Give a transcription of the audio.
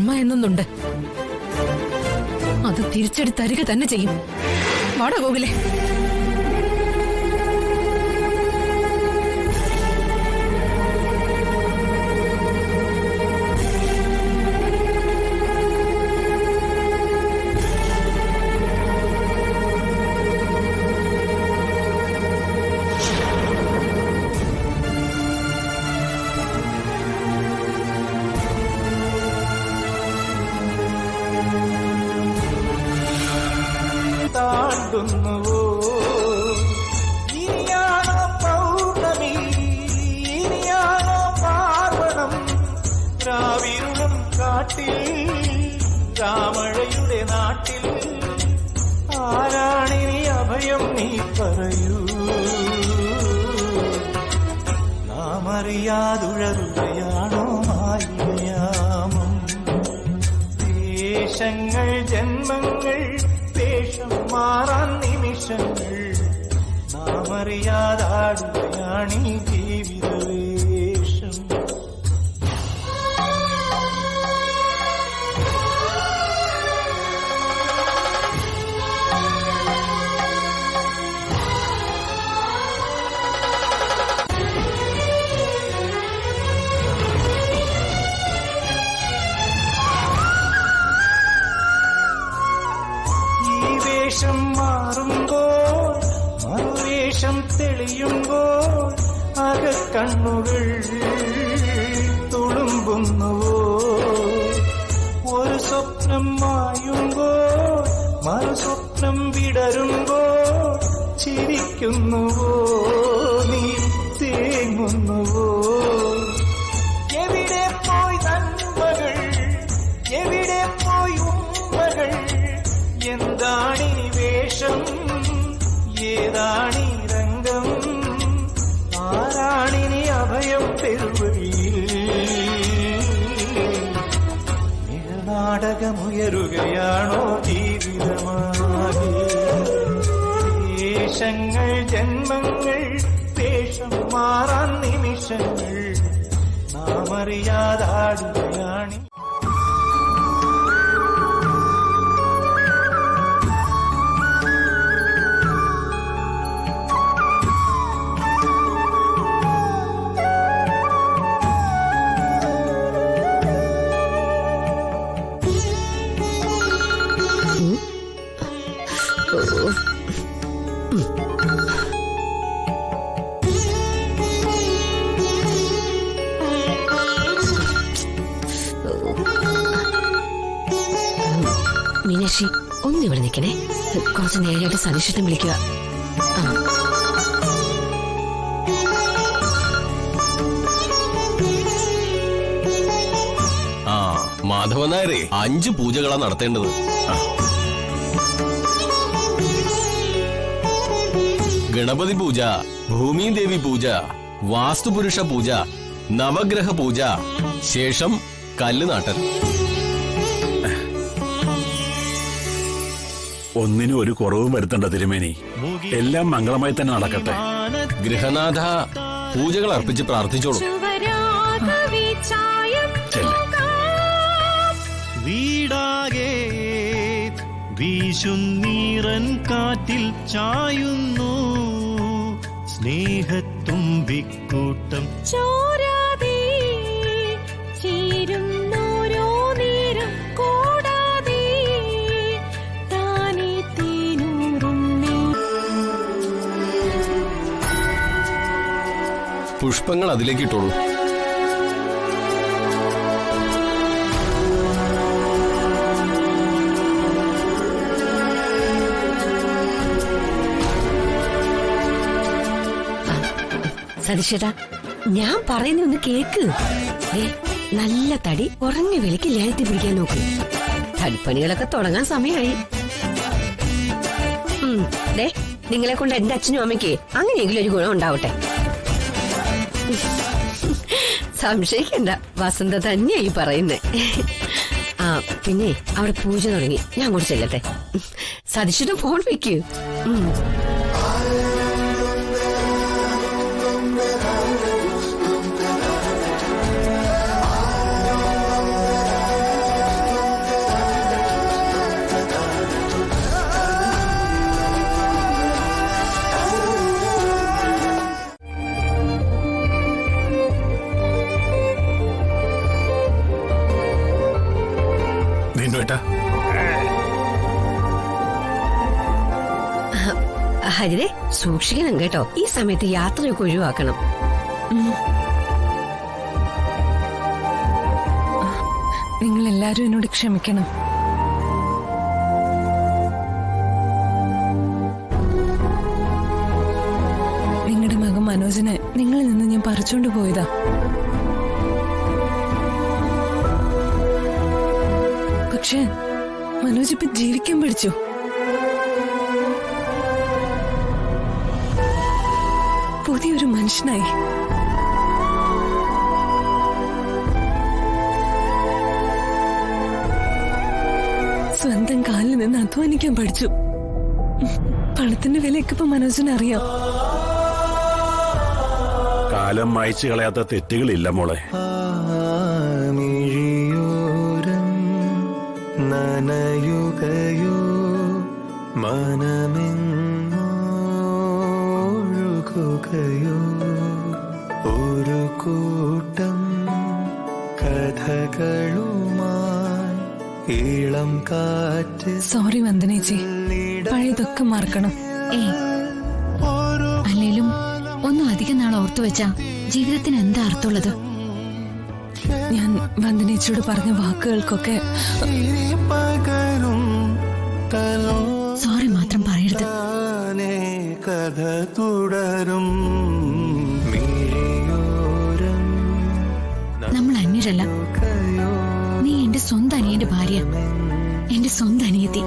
കർമ്മ എന്നൊന്നുണ്ട്. അത് തിരിച്ചെടുത്ത് തരിക തന്നെ ചെയ്യും. വാടാ ഗോകുലേ. താണ്ടുന്നുവോ ഇനിയാണോ പൗർണമി, ഇനിയാണോ പാർവണം, രാവിരുളും കാട്ടിൽ രാമഴയുടെ നാട്ടിൽ ആരാണിനി അഭയം നീ പറയൂ. നാം അറിയാതുഴറുകയാണോ മാലിന്യാമം, ദേശങ്ങൾ ജന്മങ്ങൾ മാറാൻ നിമിഷങ്ങൾ, നാം അറിയാതാടുകയാണീ ജീവിതവേഷം. വേഷം മാറുമ്പോൾ മറുവേഷം തെളിയുമ്പോൾ അകക്കണ്ണുകൾ തുളുമ്പുന്നുവോ, ഒരു സ്വപ്നം മായുമ്പോൾ മറുസ്വപ്നം വിടരുമ്പോൾ ചിരിക്കുന്നുവോ, നീ തേങ്ങുന്നുവോ. എവിടെ പോയി നന്മകൾ, എവിടെ പോയി ഉമ്മകൾ, എന്താണീ വേഷം, ഏതാണീ രംഗം, ആരാണിനി അഭയം പെരുവഴിയിൽ. നിഴനാടകമുയരുകയാണോ ജീവിതമാകെ, ദേശങ്ങൾ ജന്മങ്ങൾ വേഷം മാറാൻ നിമിഷങ്ങൾ, നാം അറിയാതാടുകയാണി. മീനാക്ഷി, ഒന്നിവിടെ നിൽക്കണേ. കുറച്ച് നേരമായിട്ട് സതീഷിനെ വിളിക്കുക. മാധവൻ നായരെ 5 പൂജകളാണ് നടത്തേണ്ടത്. ഗണപതി പൂജ, ഭൂമിദേവി പൂജ, വാസ്തുപുരുഷ പൂജ, നവഗ്രഹ പൂജ, ശേഷം കല്ലുനാട്ടൽ. ഒന്നിനും ഒരു കുറവും വരുത്തണ്ട തിരുമേനി, എല്ലാം മംഗളമായി തന്നെ നടക്കട്ടെ. ഗൃഹനാഥ പൂജകൾ അർപ്പിച്ച് പ്രാർത്ഥിച്ചോളൂ. വീടാകെ വീശുന്നീറൻ കാറ്റിൽ ചായുന്നു സ്നേഹത്തുമ്പിക്കൂട്ടം, ചോരാതെ ചേരുന്നോരോ നേരം കൂടാതെ താനേ തേനൂറുന്നേ. പുഷ്പങ്ങൾ അതിലേക്ക് ഇട്ടോളൂ. സതീഷേട്ടാ, ഞാൻ പറയുന്നൊന്ന് കേക്ക്. നല്ല തടി കുറഞ്ഞ വിലക്ക് ലേലത്തിൽ പിടിക്കാൻ നോക്കൂ. തടിപ്പണികളൊക്കെ തുടങ്ങാൻ സമയമായി. നിങ്ങളെ കൊണ്ട് എന്റെ അച്ഛനും അമ്മയ്ക്ക് അങ്ങനെയെങ്കിലും ഒരു ഗുണം ഉണ്ടാവട്ടെ. സംശയിക്കണ്ട, വസന്ത തന്നെയായി പറയുന്നേ. പിന്നെ അവിടെ പൂജ തുടങ്ങി, ഞാൻ അങ്ങോട്ട് ചെല്ലട്ടെ. സതീഷിന്റെ ഫോൺ വെക്കൂ. ഏട്ടാ. ഹരിതേ സൂക്ഷിക്കണം കേട്ടോ. ഈ സമയത്ത് യാത്രയൊക്കെ ഒഴിവാക്കണം. നിങ്ങൾ എല്ലാരും എന്നോട് ക്ഷമിക്കണം. നിങ്ങളുടെ മകൻ മനോജിനെ നിങ്ങളിൽ നിന്ന് ഞാൻ പറിച്ചോണ്ട് പോയതാ. പക്ഷേ മനോജ് ഇപ്പൊ ജീവിക്കാൻ പഠിച്ചു. പുതിയൊരു മനുഷ്യനായി. സ്വന്തം കാലിൽ നിന്ന് അധ്വാനിക്കാൻ പഠിച്ചു. പണത്തിന്റെ വിലയൊക്കെ ഇപ്പൊ മനോജിനറിയാം. കാലം മായ്ച്ചു കളയാത്ത തെറ്റുകളില്ല മോളെ. മിഴിയോരം നനയുകയോ മനമെങ്ങോഴുകുകയോ ഒരു കൂട്ടം കഥകളുമായി ഇളം കാറ്റ്. സോറി വന്ദനേച്ചി, പഴയതൊക്കെ മറക്കണം. അല്ലേലും ഒന്നും അധികം നാൾ ഓർത്തു വെച്ചാ ജീവിതത്തിന് എന്താ അർത്ഥമുള്ളത്? ഞാൻ വന്ദനേച്ചിയോട് പറഞ്ഞ വാക്കുകൾക്കൊക്കെ പകരും സോറി മാത്രം പറയരുത്. കഥ തുടരും മിഴിയോരം നമ്മൾ അന്യരല്ല. നീ എന്റെ സ്വന്തം അനിയന്റെ ഭാര്യ, എന്റെ സ്വന്തം അനിയത്തി.